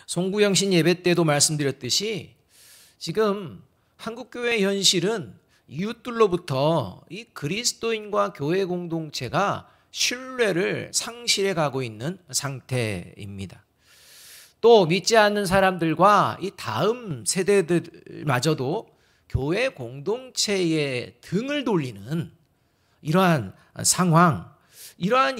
송구영신 예배 때도 말씀드렸듯이 지금 한국교회 현실은 이웃들로부터 이 그리스도인과 교회 공동체가 신뢰를 상실해 가고 있는 상태입니다. 또 믿지 않는 사람들과 이 다음 세대들마저도 교회 공동체에 등을 돌리는 이러한 상황, 이러한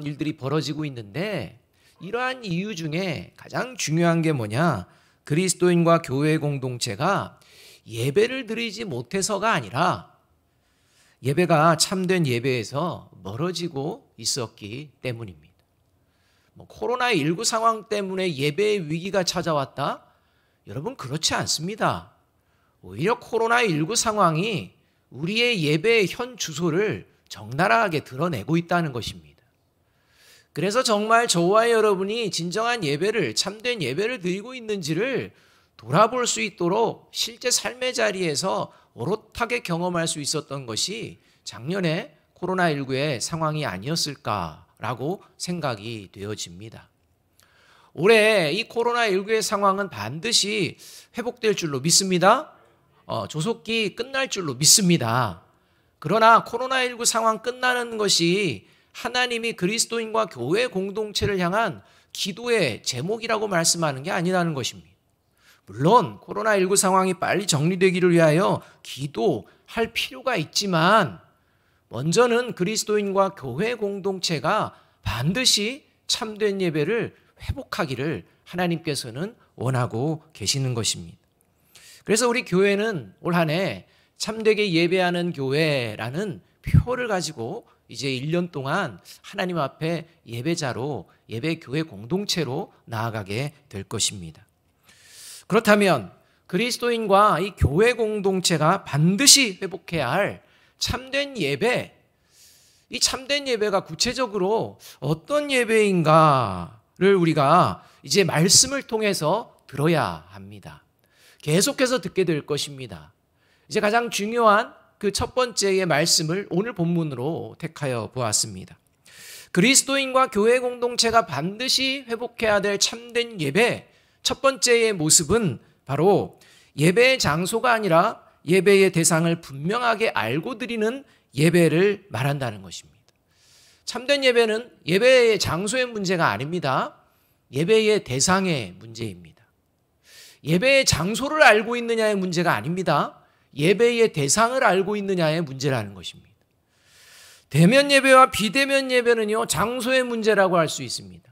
일들이 벌어지고 있는데, 이러한 이유 중에 가장 중요한 게 뭐냐? 그리스도인과 교회 공동체가 예배를 드리지 못해서가 아니라 예배가 참된 예배에서 멀어지고 있었기 때문입니다. 코로나19 상황 때문에 예배의 위기가 찾아왔다? 여러분, 그렇지 않습니다. 오히려 코로나19 상황이 우리의 예배의 현 주소를 적나라하게 드러내고 있다는 것입니다. 그래서 정말 저와 여러분이 진정한 예배를, 참된 예배를 드리고 있는지를 돌아볼 수 있도록 실제 삶의 자리에서 오롯하게 경험할 수 있었던 것이 작년에 코로나19의 상황이 아니었을까라고 생각이 되어집니다. 올해 이 코로나19의 상황은 반드시 회복될 줄로 믿습니다. 조속히 끝날 줄로 믿습니다. 그러나 코로나19 상황 끝나는 것이 하나님이 그리스도인과 교회 공동체를 향한 기도의 제목이라고 말씀하는 게 아니라는 것입니다. 물론 코로나19 상황이 빨리 정리되기를 위하여 기도할 필요가 있지만 먼저는 그리스도인과 교회 공동체가 반드시 참된 예배를 회복하기를 하나님께서는 원하고 계시는 것입니다. 그래서 우리 교회는 올 한 해 참되게 예배하는 교회라는 표를 가지고 이제 1년 동안 하나님 앞에 예배자로, 예배 교회 공동체로 나아가게 될 것입니다. 그렇다면 그리스도인과 이 교회 공동체가 반드시 회복해야 할 참된 예배, 이 참된 예배가 구체적으로 어떤 예배인가를 우리가 이제 말씀을 통해서 들어야 합니다. 계속해서 듣게 될 것입니다. 이제 가장 중요한 그 첫 번째의 말씀을 오늘 본문으로 택하여 보았습니다. 그리스도인과 교회 공동체가 반드시 회복해야 될 참된 예배, 첫 번째의 모습은 바로 예배의 장소가 아니라 예배의 대상을 분명하게 알고 드리는 예배를 말한다는 것입니다. 참된 예배는 예배의 장소의 문제가 아닙니다. 예배의 대상의 문제입니다. 예배의 장소를 알고 있느냐의 문제가 아닙니다. 예배의 대상을 알고 있느냐의 문제라는 것입니다. 대면 예배와 비대면 예배는요, 장소의 문제라고 할 수 있습니다.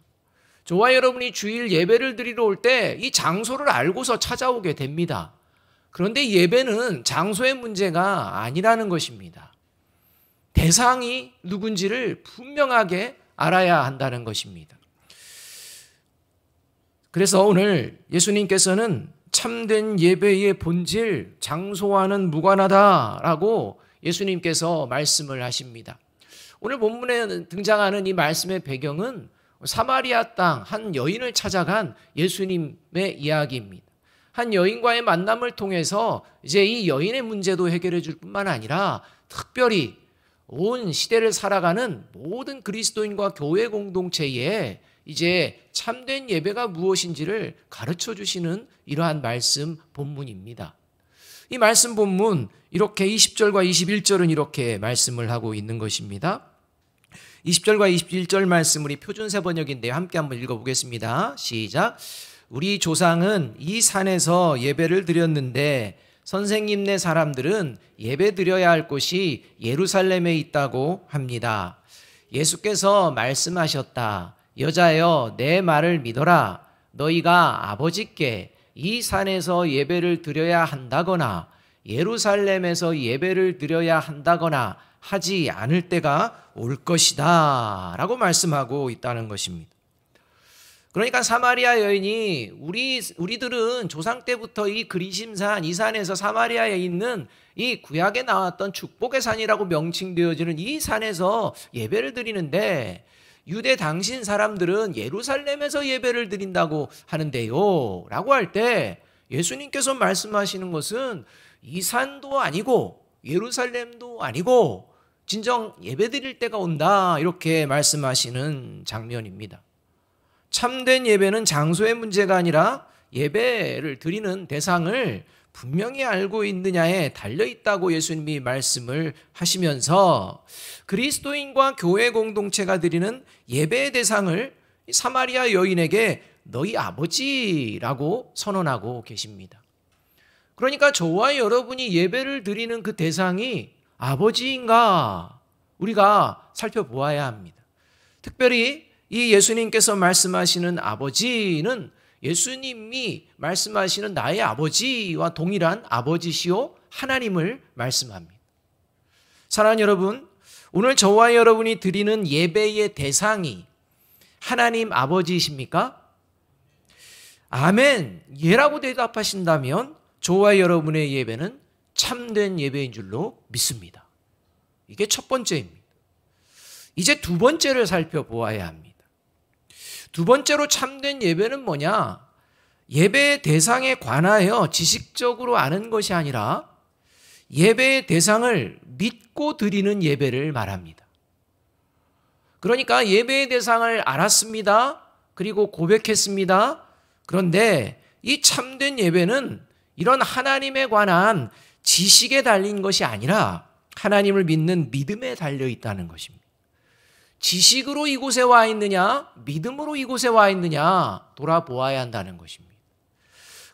저와 여러분이 주일 예배를 드리러 올 때 이 장소를 알고서 찾아오게 됩니다. 그런데 예배는 장소의 문제가 아니라는 것입니다. 대상이 누군지를 분명하게 알아야 한다는 것입니다. 그래서 오늘 예수님께서는 참된 예배의 본질, 장소와는 무관하다라고 예수님께서 말씀을 하십니다. 오늘 본문에 등장하는 이 말씀의 배경은 사마리아 땅 한 여인을 찾아간 예수님의 이야기입니다. 한 여인과의 만남을 통해서 이제 이 여인의 문제도 해결해 줄 뿐만 아니라 특별히 온 시대를 살아가는 모든 그리스도인과 교회 공동체에 이제 참된 예배가 무엇인지를 가르쳐 주시는 이러한 말씀 본문입니다. 이 말씀 본문 이렇게 20절과 21절은 이렇게 말씀을 하고 있는 것입니다. 20절과 21절 말씀 우리 표준세 번역인데요. 함께 한번 읽어보겠습니다. 시작. 우리 조상은 이 산에서 예배를 드렸는데 선생님네 사람들은 예배 드려야 할 곳이 예루살렘에 있다고 합니다. 예수께서 말씀하셨다. 여자여, 내 말을 믿어라. 너희가 아버지께 이 산에서 예배를 드려야 한다거나 예루살렘에서 예배를 드려야 한다거나 하지 않을 때가 올 것이다 라고 말씀하고 있다는 것입니다. 그러니까 사마리아 여인이 우리들은 조상 때부터 이 그리심산, 이 산에서 사마리아에 있는 이 구약에 나왔던 축복의 산이라고 명칭되어지는 이 산에서 예배를 드리는데 유대 당신 사람들은 예루살렘에서 예배를 드린다고 하는데요 라고 할 때 예수님께서 말씀하시는 것은 이 산도 아니고 예루살렘도 아니고 진정 예배 드릴 때가 온다 이렇게 말씀하시는 장면입니다. 참된 예배는 장소의 문제가 아니라 예배를 드리는 대상을 분명히 알고 있느냐에 달려있다고 예수님이 말씀을 하시면서 그리스도인과 교회 공동체가 드리는 예배의 대상을 사마리아 여인에게 너희 아버지라고 선언하고 계십니다. 그러니까 저와 여러분이 예배를 드리는 그 대상이 아버지인가 우리가 살펴보아야 합니다. 특별히 이 예수님께서 말씀하시는 아버지는 예수님이 말씀하시는 나의 아버지와 동일한 아버지시요 하나님을 말씀합니다. 사랑하는 여러분, 오늘 저와 여러분이 드리는 예배의 대상이 하나님 아버지이십니까? 아멘, 예라고 대답하신다면 저와 여러분의 예배는 참된 예배인 줄로 믿습니다. 이게 첫 번째입니다. 이제 두 번째를 살펴보아야 합니다. 두 번째로 참된 예배는 뭐냐? 예배의 대상에 관하여 지식적으로 아는 것이 아니라 예배의 대상을 믿고 드리는 예배를 말합니다. 그러니까 예배의 대상을 알았습니다. 그리고 고백했습니다. 그런데 이 참된 예배는 이런 하나님에 관한 지식에 달린 것이 아니라 하나님을 믿는 믿음에 달려 있다는 것입니다. 지식으로 이곳에 와 있느냐, 믿음으로 이곳에 와 있느냐 돌아보아야 한다는 것입니다.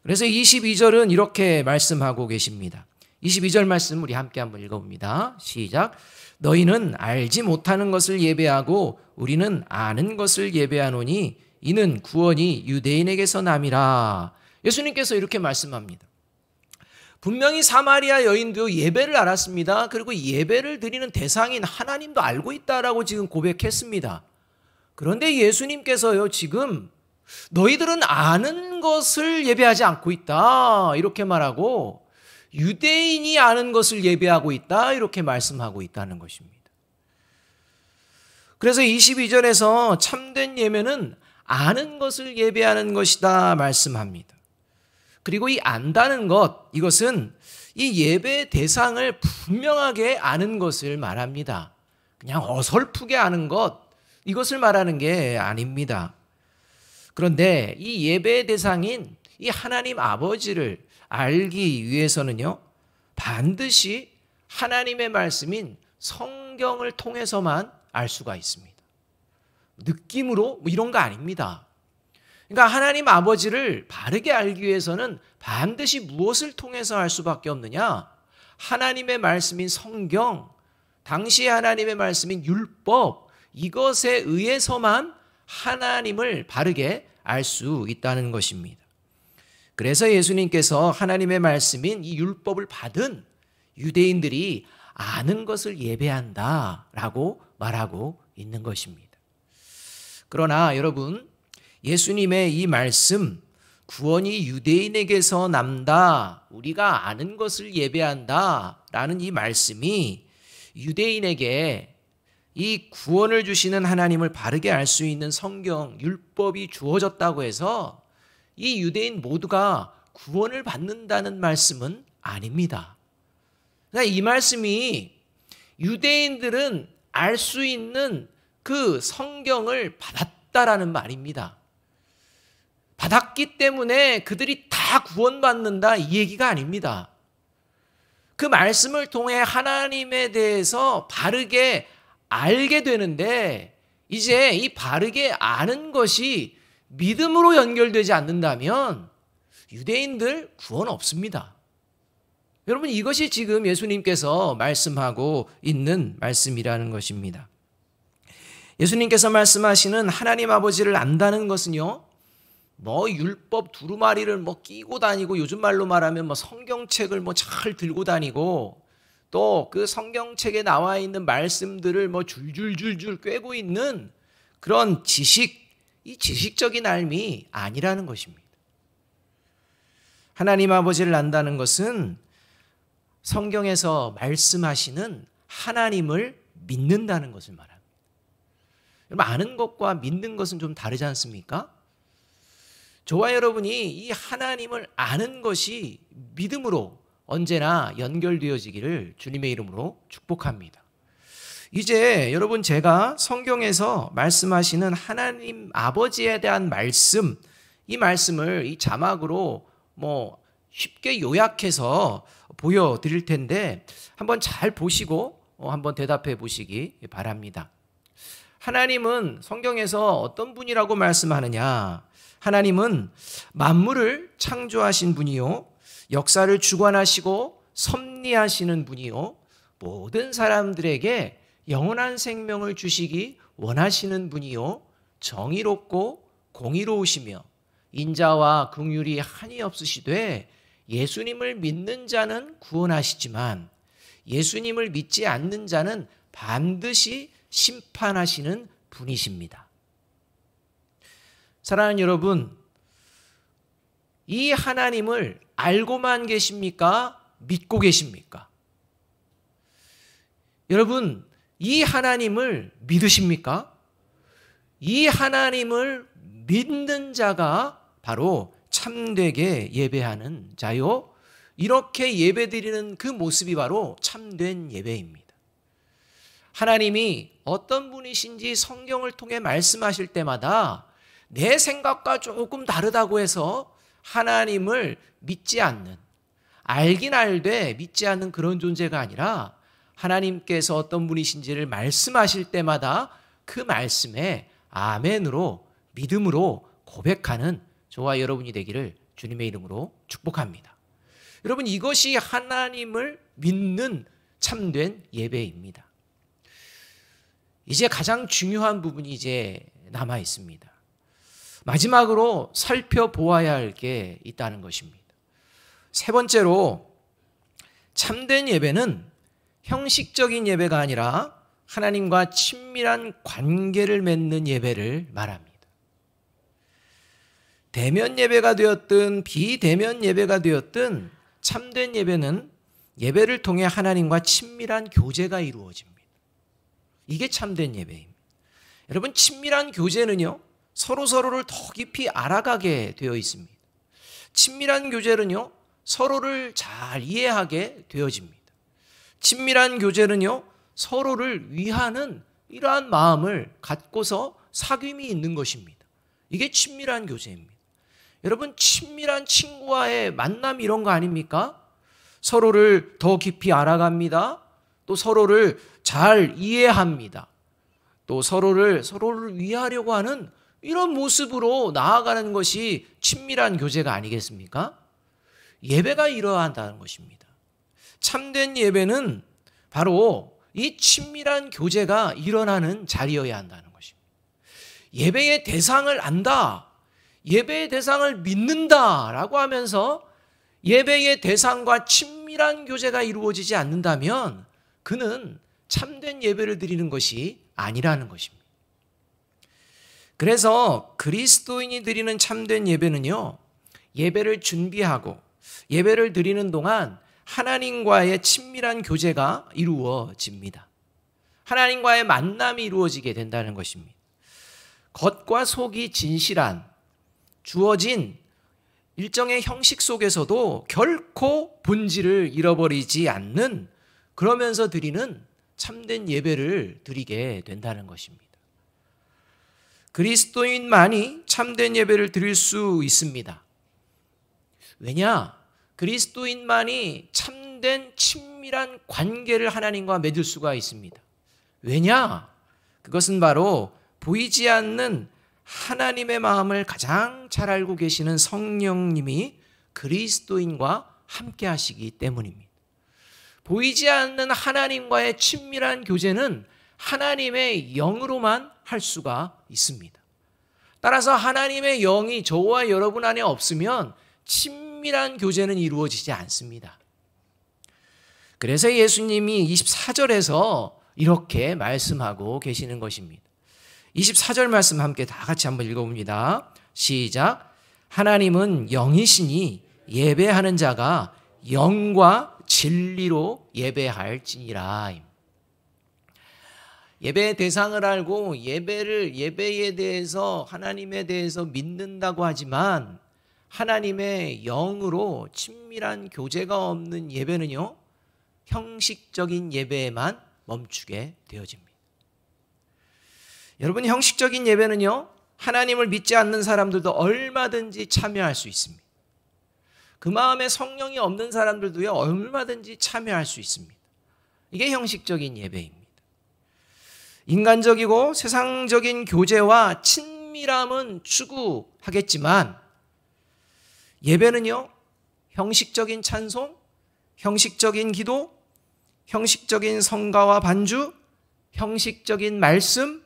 그래서 22절은 이렇게 말씀하고 계십니다. 22절 말씀 우리 함께 한번 읽어봅니다. 시작. 너희는 알지 못하는 것을 예배하고 우리는 아는 것을 예배하노니 이는 구원이 유대인에게서 남이라. 예수님께서 이렇게 말씀합니다. 분명히 사마리아 여인도 예배를 알았습니다. 그리고 예배를 드리는 대상인 하나님도 알고 있다라고 지금 고백했습니다. 그런데 예수님께서요, 지금 너희들은 아는 것을 예배하지 않고 있다 이렇게 말하고 유대인이 아는 것을 예배하고 있다 이렇게 말씀하고 있다는 것입니다. 그래서 22절에서 참된 예배는 아는 것을 예배하는 것이다 말씀합니다. 그리고 이 안다는 것, 이것은 이 예배의 대상을 분명하게 아는 것을 말합니다. 그냥 어설프게 아는 것, 이것을 말하는 게 아닙니다. 그런데 이 예배의 대상인 이 하나님 아버지를 알기 위해서는요, 반드시 하나님의 말씀인 성경을 통해서만 알 수가 있습니다. 느낌으로 이런 거 아닙니다. 그러니까 하나님 아버지를 바르게 알기 위해서는 반드시 무엇을 통해서 알 수밖에 없느냐? 하나님의 말씀인 성경, 당시의 하나님의 말씀인 율법, 이것에 의해서만 하나님을 바르게 알 수 있다는 것입니다. 그래서 예수님께서 하나님의 말씀인 이 율법을 받은 유대인들이 아는 것을 예배한다라고 말하고 있는 것입니다. 그러나 여러분, 예수님의 이 말씀, 구원이 유대인에게서 남다, 우리가 아는 것을 예배한다 라는 이 말씀이 유대인에게 이 구원을 주시는 하나님을 바르게 알 수 있는 성경, 율법이 주어졌다고 해서 이 유대인 모두가 구원을 받는다는 말씀은 아닙니다. 그러니까 이 말씀이 유대인들은 알 수 있는 그 성경을 받았다라는 말입니다. 받았기 때문에 그들이 다 구원받는다 이 얘기가 아닙니다. 그 말씀을 통해 하나님에 대해서 바르게 알게 되는데 이제 이 바르게 아는 것이 믿음으로 연결되지 않는다면 유대인들 구원 없습니다. 여러분, 이것이 지금 예수님께서 말씀하고 있는 말씀이라는 것입니다. 예수님께서 말씀하시는 하나님 아버지를 안다는 것은요, 율법 두루마리를 끼고 다니고, 요즘 말로 말하면 성경책을 잘 들고 다니고, 또 그 성경책에 나와 있는 말씀들을 줄줄줄줄 꿰고 있는 그런 이 지식적인 삶이 아니라는 것입니다. 하나님 아버지를 안다는 것은 성경에서 말씀하시는 하나님을 믿는다는 것을 말합니다. 여러분, 아는 것과 믿는 것은 좀 다르지 않습니까? 저와 여러분이 이 하나님을 아는 것이 믿음으로 언제나 연결되어지기를 주님의 이름으로 축복합니다. 이제 여러분, 제가 성경에서 말씀하시는 하나님 아버지에 대한 말씀, 이 말씀을 이 자막으로 쉽게 요약해서 보여드릴 텐데 한번 잘 보시고 한번 대답해 보시기 바랍니다. 하나님은 성경에서 어떤 분이라고 말씀하느냐? 하나님은 만물을 창조하신 분이요, 역사를 주관하시고 섭리하시는 분이요, 모든 사람들에게 영원한 생명을 주시기 원하시는 분이요, 정의롭고 공의로우시며 인자와 긍휼이 한이 없으시되 예수님을 믿는 자는 구원하시지만 예수님을 믿지 않는 자는 반드시 심판하시는 분이십니다. 사랑하는 여러분, 이 하나님을 알고만 계십니까? 믿고 계십니까? 여러분, 이 하나님을 믿으십니까? 이 하나님을 믿는 자가 바로 참되게 예배하는 자요, 이렇게 예배드리는 그 모습이 바로 참된 예배입니다. 하나님이 어떤 분이신지 성경을 통해 말씀하실 때마다 내 생각과 조금 다르다고 해서 하나님을 믿지 않는, 알긴 알되 믿지 않는 그런 존재가 아니라 하나님께서 어떤 분이신지를 말씀하실 때마다 그 말씀에 아멘으로, 믿음으로 고백하는 저와 여러분이 되기를 주님의 이름으로 축복합니다. 여러분, 이것이 하나님을 믿는 참된 예배입니다. 이제 가장 중요한 부분이 이제 남아 있습니다. 마지막으로 살펴보아야 할 게 있다는 것입니다. 세 번째로, 참된 예배는 형식적인 예배가 아니라 하나님과 친밀한 관계를 맺는 예배를 말합니다. 대면 예배가 되었든 비대면 예배가 되었든 참된 예배는 예배를 통해 하나님과 친밀한 교제가 이루어집니다. 이게 참된 예배입니다. 여러분, 친밀한 교제는요, 서로를 더 깊이 알아가게 되어 있습니다. 친밀한 교제는요, 서로를 잘 이해하게 되어집니다. 친밀한 교제는요, 서로를 위하는 이러한 마음을 갖고서 사귐이 있는 것입니다. 이게 친밀한 교제입니다. 여러분, 친밀한 친구와의 만남 이런 거 아닙니까? 서로를 더 깊이 알아갑니다. 또 서로를 잘 이해합니다. 또 서로를 위하려고 하는 이런 모습으로 나아가는 것이 친밀한 교제가 아니겠습니까? 예배가 이러한다는 것입니다. 참된 예배는 바로 이 친밀한 교제가 일어나는 자리여야 한다는 것입니다. 예배의 대상을 안다, 예배의 대상을 믿는다라고 하면서 예배의 대상과 친밀한 교제가 이루어지지 않는다면 그는 참된 예배를 드리는 것이 아니라는 것입니다. 그래서 그리스도인이 드리는 참된 예배는요, 예배를 준비하고 예배를 드리는 동안 하나님과의 친밀한 교제가 이루어집니다. 하나님과의 만남이 이루어지게 된다는 것입니다. 겉과 속이 진실한, 주어진 일정의 형식 속에서도 결코 본질을 잃어버리지 않는, 그러면서 드리는 참된 예배를 드리게 된다는 것입니다. 그리스도인만이 참된 예배를 드릴 수 있습니다. 왜냐? 그리스도인만이 참된 친밀한 관계를 하나님과 맺을 수가 있습니다. 왜냐? 그것은 바로 보이지 않는 하나님의 마음을 가장 잘 알고 계시는 성령님이 그리스도인과 함께 하시기 때문입니다. 보이지 않는 하나님과의 친밀한 교제는 하나님의 영으로만 할 수가 있습니다. 따라서 하나님의 영이 저와 여러분 안에 없으면 친밀한 교제는 이루어지지 않습니다. 그래서 예수님이 24절에서 이렇게 말씀하고 계시는 것입니다. 24절 말씀 함께 다 같이 한번 읽어봅니다. 시작. 하나님은 영이시니 예배하는 자가 영과 진리로 예배할지니라. 예배의 대상을 알고 예배에 대해서, 하나님에 대해서 믿는다고 하지만 하나님의 영으로 친밀한 교제가 없는 예배는요, 형식적인 예배에만 멈추게 되어집니다. 여러분, 형식적인 예배는요, 하나님을 믿지 않는 사람들도 얼마든지 참여할 수 있습니다. 그 마음에 성령이 없는 사람들도요, 얼마든지 참여할 수 있습니다. 이게 형식적인 예배입니다. 인간적이고 세상적인 교제와 친밀함은 추구하겠지만 예배는요, 형식적인 찬송, 형식적인 기도, 형식적인 성가와 반주, 형식적인 말씀,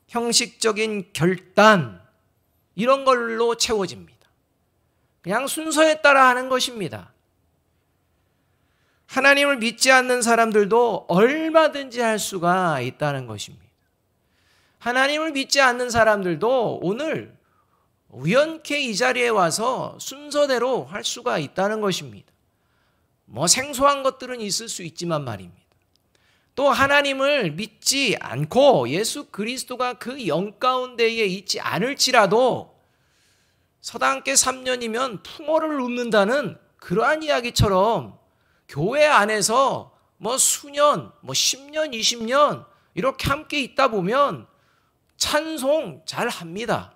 형식적인 결단, 이런 걸로 채워집니다. 그냥 순서에 따라 하는 것입니다. 하나님을 믿지 않는 사람들도 얼마든지 할 수가 있다는 것입니다. 하나님을 믿지 않는 사람들도 오늘 우연케 이 자리에 와서 순서대로 할 수가 있다는 것입니다. 뭐 생소한 것들은 있을 수 있지만 말입니다. 또 하나님을 믿지 않고 예수 그리스도가 그 영 가운데에 있지 않을지라도 서당계 3년이면 풍어를 읊는다는 그러한 이야기처럼 교회 안에서 뭐 수년, 뭐 10년, 20년 이렇게 함께 있다 보면 찬송 잘 합니다.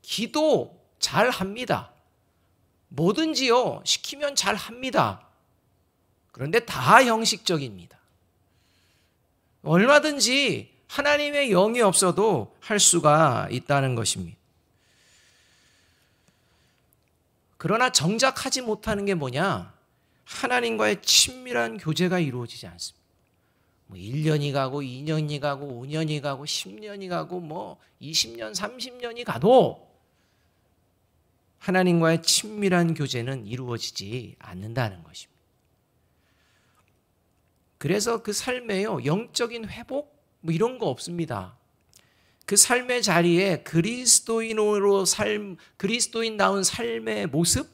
기도 잘 합니다. 뭐든지요, 시키면 잘 합니다. 그런데 다 형식적입니다. 얼마든지 하나님의 영이 없어도 할 수가 있다는 것입니다. 그러나 정작 하지 못하는 게 뭐냐? 하나님과의 친밀한 교제가 이루어지지 않습니다. 뭐 1년이 가고 2년이 가고 5년이 가고 10년이 가고 뭐 20년, 30년이 가도 하나님과의 친밀한 교제는 이루어지지 않는다는 것입니다. 그래서 그 삶에요, 영적인 회복 뭐 이런 거 없습니다. 그 삶의 자리에 그리스도인다운 삶의 모습,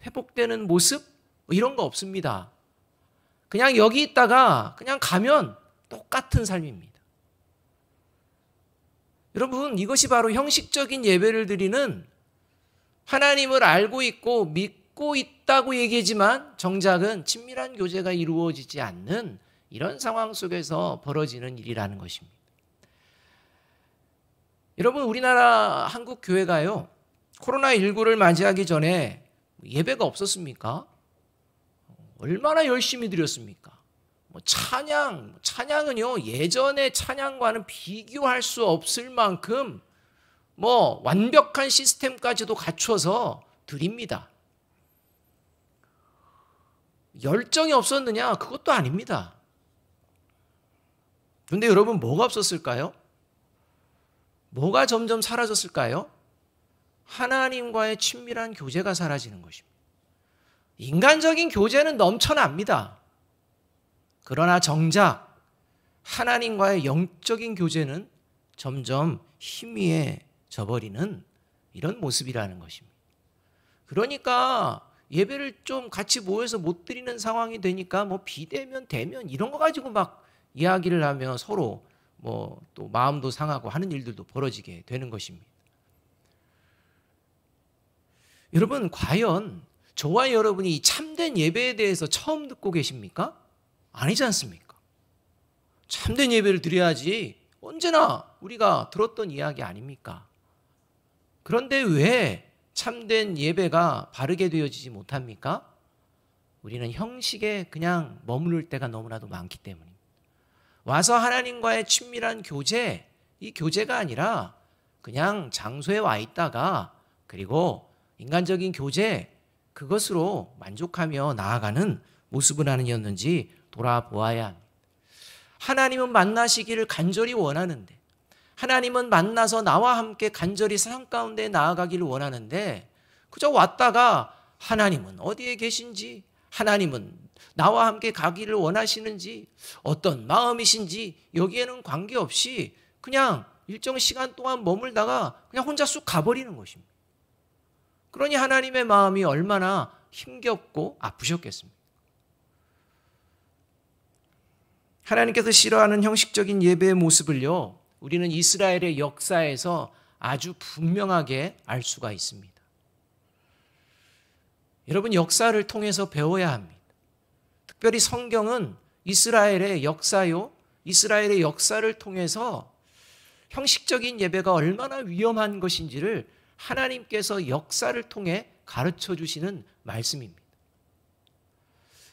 회복되는 모습 뭐 이런 거 없습니다. 그냥 여기 있다가 그냥 가면 똑같은 삶입니다. 여러분, 이것이 바로 형식적인 예배를 드리는, 하나님을 알고 있고 믿고 있다고 얘기하지만 정작은 친밀한 교제가 이루어지지 않는 이런 상황 속에서 벌어지는 일이라는 것입니다. 여러분, 우리나라 한국 교회가요, 코로나19를 맞이하기 전에 예배가 없었습니까? 얼마나 열심히 드렸습니까? 찬양은요, 예전의 찬양과는 비교할 수 없을 만큼 완벽한 시스템까지도 갖춰서 드립니다. 열정이 없었느냐? 그것도 아닙니다. 그런데 여러분, 뭐가 없었을까요? 뭐가 점점 사라졌을까요? 하나님과의 친밀한 교제가 사라지는 것입니다. 인간적인 교제는 넘쳐납니다. 그러나 정작 하나님과의 영적인 교제는 점점 희미해져 버리는 이런 모습이라는 것입니다. 그러니까 예배를 좀 같이 모여서 못 드리는 상황이 되니까 비대면, 대면 이런 거 가지고 막 이야기를 하며 서로 또 마음도 상하고 하는 일들도 벌어지게 되는 것입니다. 여러분, 과연 저와 여러분이 이 참된 예배에 대해서 처음 듣고 계십니까? 아니지 않습니까? 참된 예배를 드려야지 언제나 우리가 들었던 이야기 아닙니까? 그런데 왜 참된 예배가 바르게 되어지지 못합니까? 우리는 형식에 그냥 머무를 때가 너무나도 많기 때문입니다. 와서 하나님과의 친밀한 교제, 이 교제가 아니라 그냥 장소에 와 있다가 그리고 인간적인 교제, 그것으로 만족하며 나아가는 모습은 아니었는지 돌아보아야 합니다. 하나님은 만나시기를 간절히 원하는데, 하나님은 만나서 나와 함께 간절히 세상 가운데 나아가기를 원하는데, 그저 왔다가 하나님은 어디에 계신지, 하나님은 나와 함께 가기를 원하시는지, 어떤 마음이신지 여기에는 관계없이 그냥 일정 시간 동안 머물다가 그냥 혼자 쑥 가버리는 것입니다. 그러니 하나님의 마음이 얼마나 힘겹고 아프셨겠습니까? 하나님께서 싫어하는 형식적인 예배의 모습을요, 우리는 이스라엘의 역사에서 아주 분명하게 알 수가 있습니다. 여러분, 역사를 통해서 배워야 합니다. 특별히 성경은 이스라엘의 역사요. 이스라엘의 역사를 통해서 형식적인 예배가 얼마나 위험한 것인지를 하나님께서 역사를 통해 가르쳐 주시는 말씀입니다.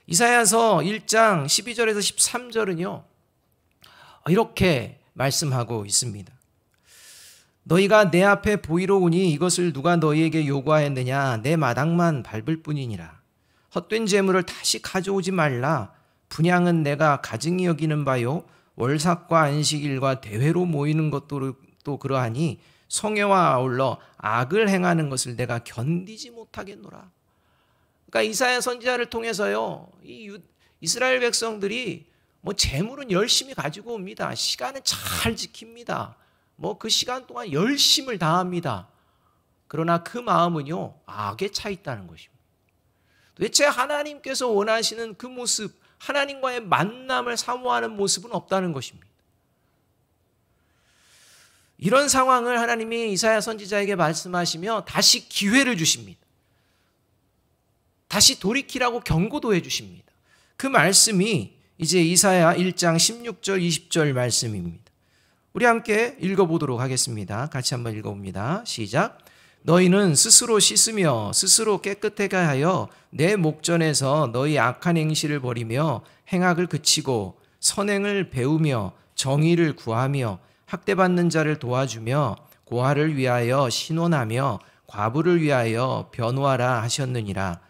이사야서 1장 12절에서 13절은요. 이렇게 말씀하고 있습니다. 너희가 내 앞에 보이러 오니 이것을 누가 너희에게 요구하였느냐? 내 마당만 밟을 뿐이니라. 헛된 재물을 다시 가져오지 말라. 분향은 내가 가증히 여기는 바요. 월삭과 안식일과 대회로 모이는 것도 또 그러하니 성회와 아울러 악을 행하는 것을 내가 견디지 못하겠노라. 그러니까 이사야 선지자를 통해서요, 이 이스라엘 백성들이 재물은 열심히 가지고 옵니다. 시간은 잘 지킵니다. 그 시간 동안 열심을 다합니다. 그러나 그 마음은요, 악에 차 있다는 것입니다. 도대체 하나님께서 원하시는 그 모습, 하나님과의 만남을 사모하는 모습은 없다는 것입니다. 이런 상황을 하나님이 이사야 선지자에게 말씀하시며 다시 기회를 주십니다. 다시 돌이키라고 경고도 해주십니다. 그 말씀이 이제 이사야 1장 16절 20절 말씀입니다. 우리 함께 읽어보도록 하겠습니다. 같이 한번 읽어봅니다. 시작. 너희는 스스로 씻으며 스스로 깨끗하게 하여 내 목전에서 너희 악한 행실을 버리며 행악을 그치고 선행을 배우며 정의를 구하며 학대받는 자를 도와주며 고아를 위하여 신원하며 과부를 위하여 변호하라 하셨느니라.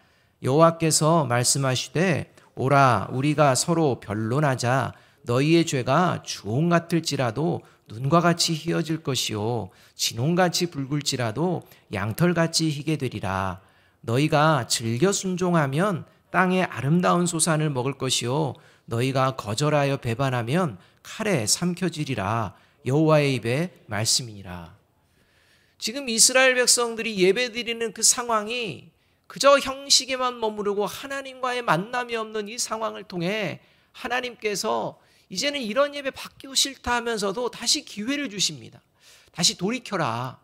여호와께서 말씀하시되 오라 우리가 서로 변론하자. 너희의 죄가 주홍 같을지라도 눈과 같이 희어질 것이요 진홍같이 붉을지라도 양털같이 희게 되리라. 너희가 즐겨 순종하면 땅의 아름다운 소산을 먹을 것이요 너희가 거절하여 배반하면 칼에 삼켜지리라. 여호와의 입의 말씀이니라. 지금 이스라엘 백성들이 예배드리는 그 상황이 그저 형식에만 머무르고 하나님과의 만남이 없는 이 상황을 통해 하나님께서 이제는 이런 예배 받기도 싫다 하면서도 다시 기회를 주십니다. 다시 돌이켜라.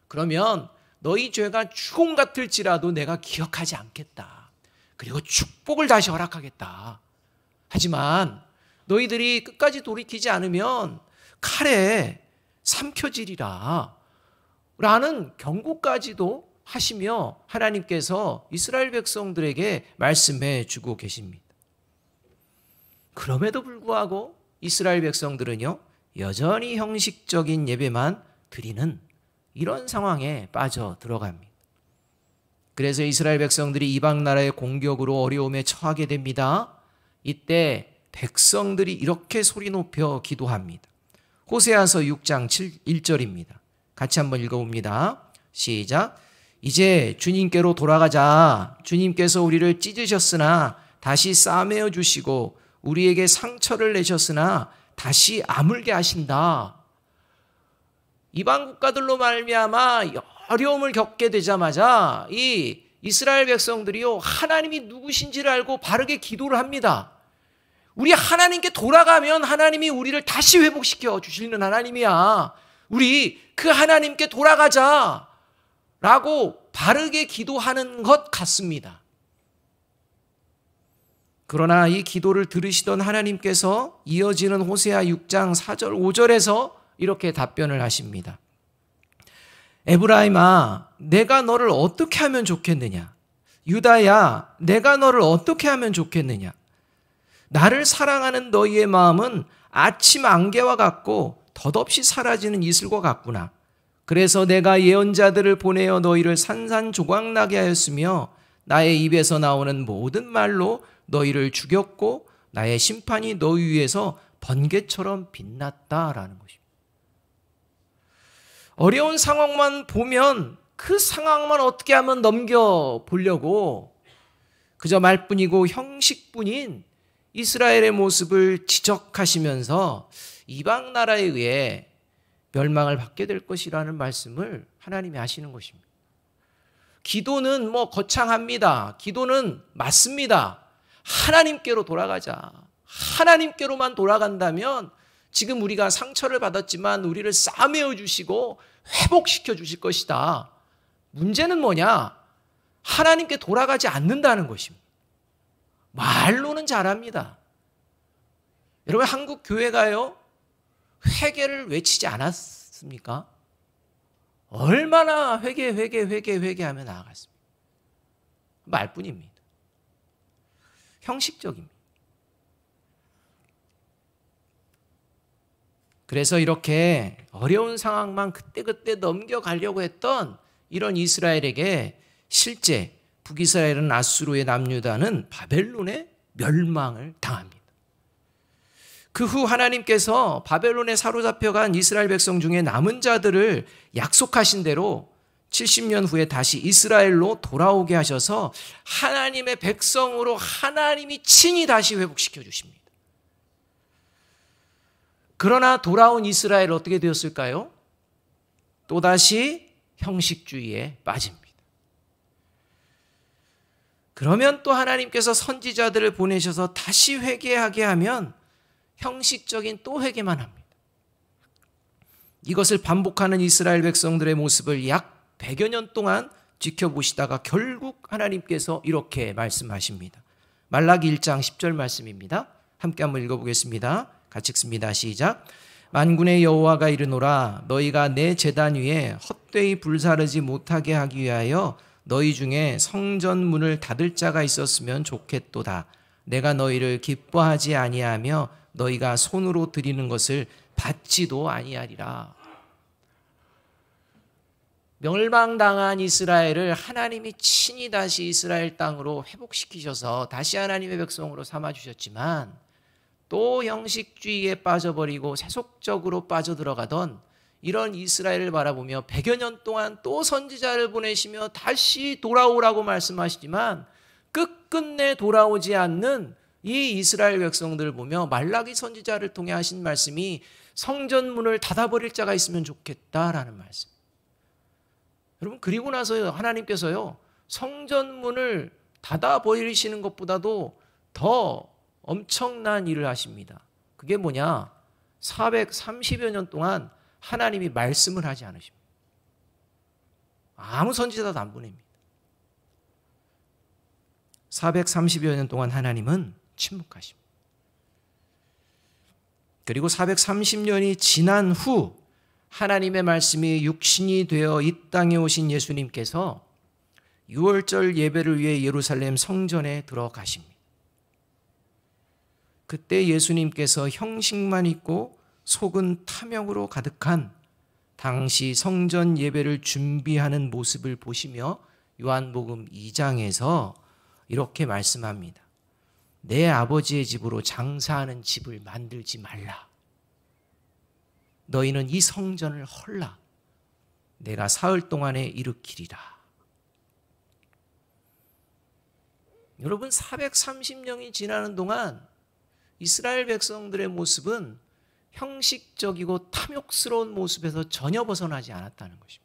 그러면 너희 죄가 주홍 같을지라도 내가 기억하지 않겠다. 그리고 축복을 다시 허락하겠다. 하지만 너희들이 끝까지 돌이키지 않으면 칼에 삼켜지리라. 라는 경고까지도 하시며 하나님께서 이스라엘 백성들에게 말씀해 주고 계십니다. 그럼에도 불구하고 이스라엘 백성들은요, 여전히 형식적인 예배만 드리는 이런 상황에 빠져 들어갑니다. 그래서 이스라엘 백성들이 이방 나라의 공격으로 어려움에 처하게 됩니다. 이때 백성들이 이렇게 소리 높여 기도합니다. 호세아서 6장 1절입니다. 같이 한번 읽어봅니다. 시작. 이제 주님께로 돌아가자. 주님께서 우리를 찢으셨으나 다시 싸매어 주시고 우리에게 상처를 내셨으나 다시 아물게 하신다. 이방 국가들로 말미암아 어려움을 겪게 되자마자 이 이스라엘 백성들이요, 하나님이 누구신지를 알고 바르게 기도를 합니다. 우리 하나님께 돌아가면 하나님이 우리를 다시 회복시켜 주시는 하나님이야. 우리 그 하나님께 돌아가자 라고 바르게 기도하는 것 같습니다. 그러나 이 기도를 들으시던 하나님께서 이어지는 호세아 6장 4절 5절에서 이렇게 답변을 하십니다. 에브라임아, 내가 너를 어떻게 하면 좋겠느냐? 유다야, 내가 너를 어떻게 하면 좋겠느냐? 나를 사랑하는 너희의 마음은 아침 안개와 같고 덧없이 사라지는 이슬과 같구나. 그래서 내가 예언자들을 보내어 너희를 산산조각나게 하였으며 나의 입에서 나오는 모든 말로 너희를 죽였고 나의 심판이 너희 위에서 번개처럼 빛났다라는 것입니다. 어려운 상황만 보면 그 상황만 어떻게 하면 넘겨보려고 그저 말뿐이고 형식뿐인 이스라엘의 모습을 지적하시면서 이방 나라에 의해 멸망을 받게 될 것이라는 말씀을 하나님이 하시는 것입니다. 기도는 거창합니다. 기도는 맞습니다. 하나님께로 돌아가자. 하나님께로만 돌아간다면 지금 우리가 상처를 받았지만 우리를 싸매어 주시고 회복시켜 주실 것이다. 문제는 뭐냐? 하나님께 돌아가지 않는다는 것입니다. 말로는 잘합니다. 여러분, 한국 교회가요, 회개를 외치지 않았습니까? 얼마나 회개하며 나아갔습니까? 말뿐입니다. 형식적입니다. 그래서 이렇게 어려운 상황만 그때그때 넘겨가려고 했던 이런 이스라엘에게 실제 북이스라엘은 아수르의 남유다는 바벨론의 멸망을 당합니다. 그 후 하나님께서 바벨론에 사로잡혀간 이스라엘 백성 중에 남은 자들을 약속하신 대로 70년 후에 다시 이스라엘로 돌아오게 하셔서 하나님의 백성으로 하나님이 친히 다시 회복시켜 주십니다. 그러나 돌아온 이스라엘 어떻게 되었을까요? 또다시 형식주의에 빠집니다. 그러면 또 하나님께서 선지자들을 보내셔서 다시 회개하게 하면 형식적인 또 회개만 합니다. 이것을 반복하는 이스라엘 백성들의 모습을 약 100여 년 동안 지켜보시다가 결국 하나님께서 이렇게 말씀하십니다. 말라기 1장 10절 말씀입니다. 함께 한번 읽어보겠습니다. 같이 읽습니다. 시작. 만군의 여호와가 이르노라 너희가 내 제단 위에 헛되이 불사르지 못하게 하기 위하여 너희 중에 성전 문을 닫을 자가 있었으면 좋겠도다. 내가 너희를 기뻐하지 아니하며 너희가 손으로 드리는 것을 받지도 아니하리라. 멸망당한 이스라엘을 하나님이 친히 다시 이스라엘 땅으로 회복시키셔서 다시 하나님의 백성으로 삼아주셨지만 또 형식주의에 빠져버리고 세속적으로 빠져들어가던 이런 이스라엘을 바라보며 100여 년 동안 또 선지자를 보내시며 다시 돌아오라고 말씀하시지만 끝끝내 돌아오지 않는 이 이스라엘 백성들을 보며 말라기 선지자를 통해 하신 말씀이 성전문을 닫아버릴 자가 있으면 좋겠다라는 말씀. 여러분, 그리고 나서 하나님께서요, 성전문을 닫아버리시는 것보다도 더 엄청난 일을 하십니다. 그게 뭐냐? 430여 년 동안 하나님이 말씀을 하지 않으십니다. 아무 선지자도 안 보냅니다. 430여 년 동안 하나님은 침묵하십니다. 그리고 430년이 지난 후 하나님의 말씀이 육신이 되어 이 땅에 오신 예수님께서 유월절 예배를 위해 예루살렘 성전에 들어가십니다. 그때 예수님께서 형식만 있고 속은 탐욕으로 가득한 당시 성전 예배를 준비하는 모습을 보시며 요한복음 2장에서 이렇게 말씀합니다. 내 아버지의 집으로 장사하는 집을 만들지 말라. 너희는 이 성전을 헐라. 내가 사흘 동안에 일으키리라. 여러분, 430년이 지나는 동안 이스라엘 백성들의 모습은 형식적이고 탐욕스러운 모습에서 전혀 벗어나지 않았다는 것입니다.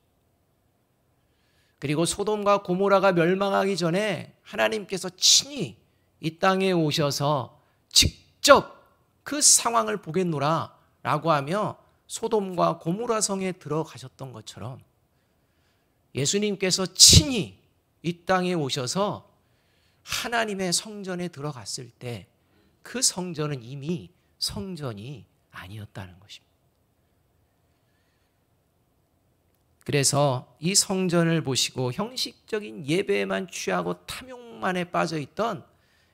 그리고 소돔과 고모라가 멸망하기 전에 하나님께서 친히 이 땅에 오셔서 직접 그 상황을 보겠노라 라고 하며 소돔과 고모라 성에 들어가셨던 것처럼 예수님께서 친히 이 땅에 오셔서 하나님의 성전에 들어갔을 때 그 성전은 이미 성전이 아니었다는 것입니다. 그래서 이 성전을 보시고 형식적인 예배에만 취하고 탐욕만에 빠져있던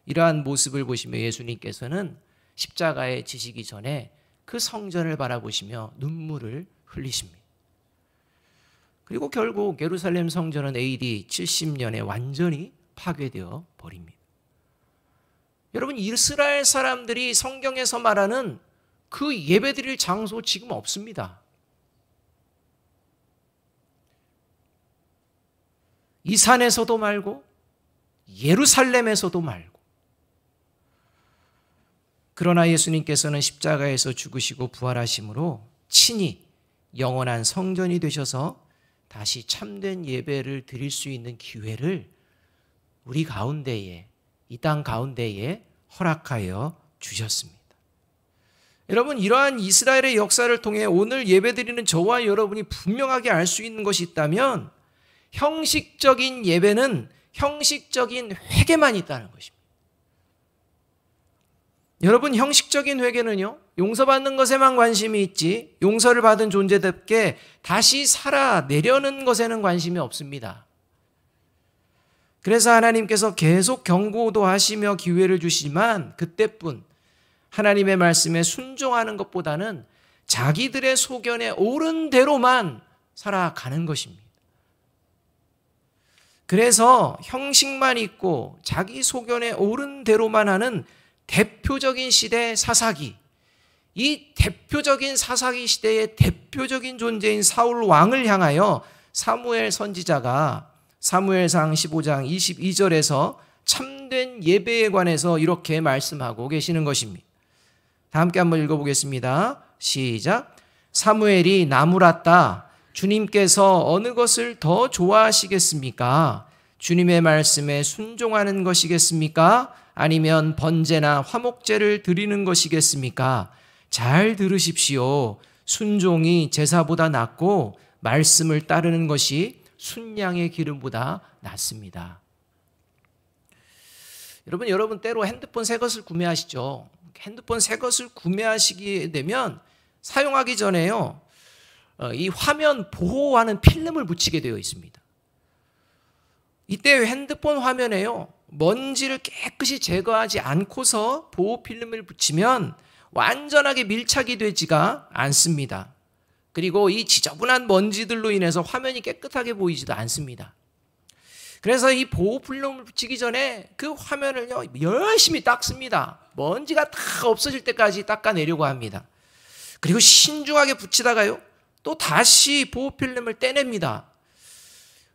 이러한 모습을 보시며 예수님께서는 십자가에 지시기 전에 그 성전을 바라보시며 눈물을 흘리십니다. 그리고 결국 예루살렘 성전은 AD 70년에 완전히 파괴되어 버립니다. 여러분, 이스라엘 사람들이 성경에서 말하는 그 예배드릴 장소 지금 없습니다. 이 산에서도 말고 예루살렘에서도 말고. 그러나 예수님께서는 십자가에서 죽으시고 부활하심으로 친히 영원한 성전이 되셔서 다시 참된 예배를 드릴 수 있는 기회를 우리 가운데에, 이 땅 가운데에 허락하여 주셨습니다. 여러분, 이러한 이스라엘의 역사를 통해 오늘 예배드리는 저와 여러분이 분명하게 알 수 있는 것이 있다면 형식적인 예배는 형식적인 회개만 있다는 것입니다. 여러분, 형식적인 회개는요, 용서받는 것에만 관심이 있지 용서를 받은 존재답게 다시 살아내려는 것에는 관심이 없습니다. 그래서 하나님께서 계속 경고도 하시며 기회를 주시지만 그때뿐 하나님의 말씀에 순종하는 것보다는 자기들의 소견에 옳은 대로만 살아가는 것입니다. 그래서 형식만 있고 자기 소견에 옳은 대로만 하는 대표적인 시대 사사기, 이 대표적인 사사기 시대의 대표적인 존재인 사울 왕을 향하여 사무엘 선지자가 사무엘상 15장 22절에서 참된 예배에 관해서 이렇게 말씀하고 계시는 것입니다. 다 함께 한번 읽어보겠습니다. 시작. 사무엘이 나무랐다. 주님께서 어느 것을 더 좋아하시겠습니까? 주님의 말씀에 순종하는 것이겠습니까? 아니면 번제나 화목제를 드리는 것이겠습니까? 잘 들으십시오. 순종이 제사보다 낫고 말씀을 따르는 것이 순양의 기름보다 낫습니다. 여러분 때로 핸드폰 새 것을 구매하시죠. 핸드폰 새 것을 구매하시게 되면 사용하기 전에요, 이 화면 보호하는 필름을 붙이게 되어 있습니다. 이때 핸드폰 화면에요, 먼지를 깨끗이 제거하지 않고서 보호 필름을 붙이면 완전하게 밀착이 되지가 않습니다. 그리고 이 지저분한 먼지들로 인해서 화면이 깨끗하게 보이지도 않습니다. 그래서 이 보호 필름을 붙이기 전에 그 화면을요, 열심히 닦습니다. 먼지가 다 없어질 때까지 닦아내려고 합니다. 그리고 신중하게 붙이다가요, 또 다시 보호 필름을 떼냅니다.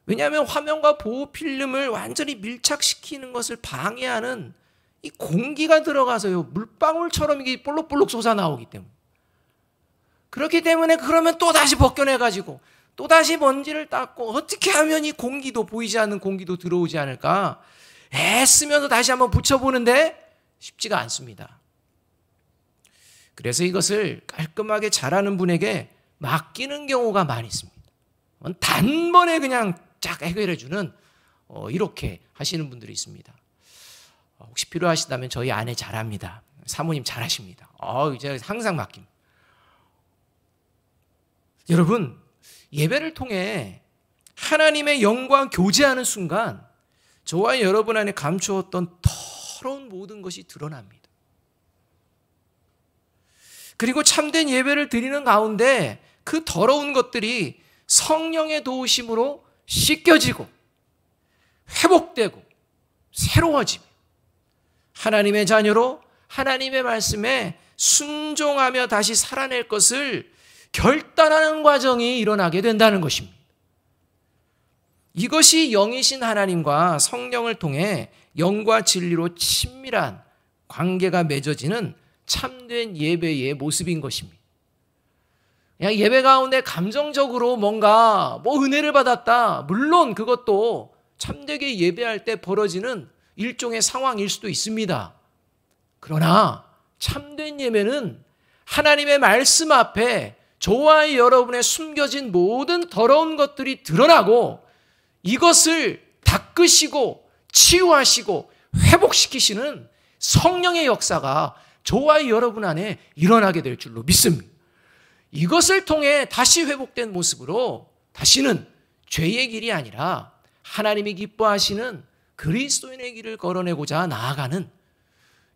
왜냐하면 화면과 보호 필름을 완전히 밀착시키는 것을 방해하는 이 공기가 들어가서요, 물방울처럼 이게 볼록볼록 솟아나오기 때문에. 그렇기 때문에 그러면 또 다시 벗겨내가지고 또 다시 먼지를 닦고 어떻게 하면 이 공기도, 보이지 않는 공기도 들어오지 않을까 애쓰면서 다시 한번 붙여보는데 쉽지가 않습니다. 그래서 이것을 깔끔하게 잘하는 분에게 맡기는 경우가 많이 있습니다. 단번에 그냥 쫙 해결해주는 이렇게 하시는 분들이 있습니다. 혹시 필요하시다면 저희 아내 잘합니다. 사모님 잘하십니다. 이제 항상 맡깁니다. 여러분, 예배를 통해 하나님의 영광 교제하는 순간 저와 여러분 안에 감추었던 더러운 모든 것이 드러납니다. 그리고 참된 예배를 드리는 가운데 그 더러운 것들이 성령의 도우심으로 씻겨지고 회복되고 새로워지며 하나님의 자녀로 하나님의 말씀에 순종하며 다시 살아낼 것을 결단하는 과정이 일어나게 된다는 것입니다. 이것이 영이신 하나님과 성령을 통해 영과 진리로 친밀한 관계가 맺어지는 참된 예배의 모습인 것입니다. 그냥 예배 가운데 감정적으로 뭔가 은혜를 받았다, 물론 그것도 참되게 예배할 때 벌어지는 일종의 상황일 수도 있습니다. 그러나 참된 예배는 하나님의 말씀 앞에 저와 여러분의 숨겨진 모든 더러운 것들이 드러나고 이것을 닦으시고 치유하시고 회복시키시는 성령의 역사가 저와 여러분 안에 일어나게 될 줄로 믿습니다. 이것을 통해 다시 회복된 모습으로 다시는 죄의 길이 아니라 하나님이 기뻐하시는 그리스도인의 길을 걸어내고자 나아가는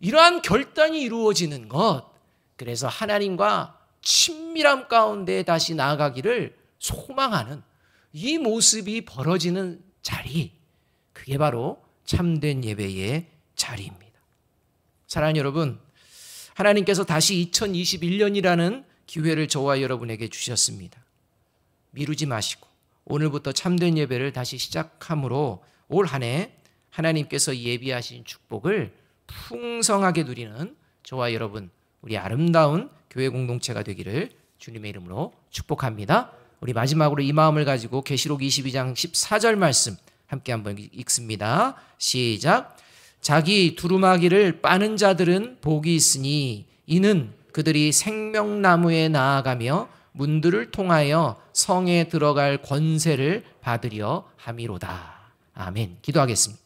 이러한 결단이 이루어지는 것, 그래서 하나님과 친밀함 가운데 다시 나아가기를 소망하는 이 모습이 벌어지는 자리, 그게 바로 참된 예배의 자리입니다. 사랑하는 여러분, 하나님께서 다시 2021년이라는 기회를 저와 여러분에게 주셨습니다. 미루지 마시고 오늘부터 참된 예배를 다시 시작함으로 올 한 해 하나님께서 예비하신 축복을 풍성하게 누리는 저와 여러분, 우리 아름다운 교회 공동체가 되기를 주님의 이름으로 축복합니다. 우리 마지막으로 이 마음을 가지고 계시록 22장 14절 말씀 함께 한번 읽습니다. 시작. 자기 두루마기를 빠는 자들은 복이 있으니 이는 그들이 생명나무에 나아가며 문들을 통하여 성에 들어갈 권세를 받으려 함이로다. 아멘. 기도하겠습니다.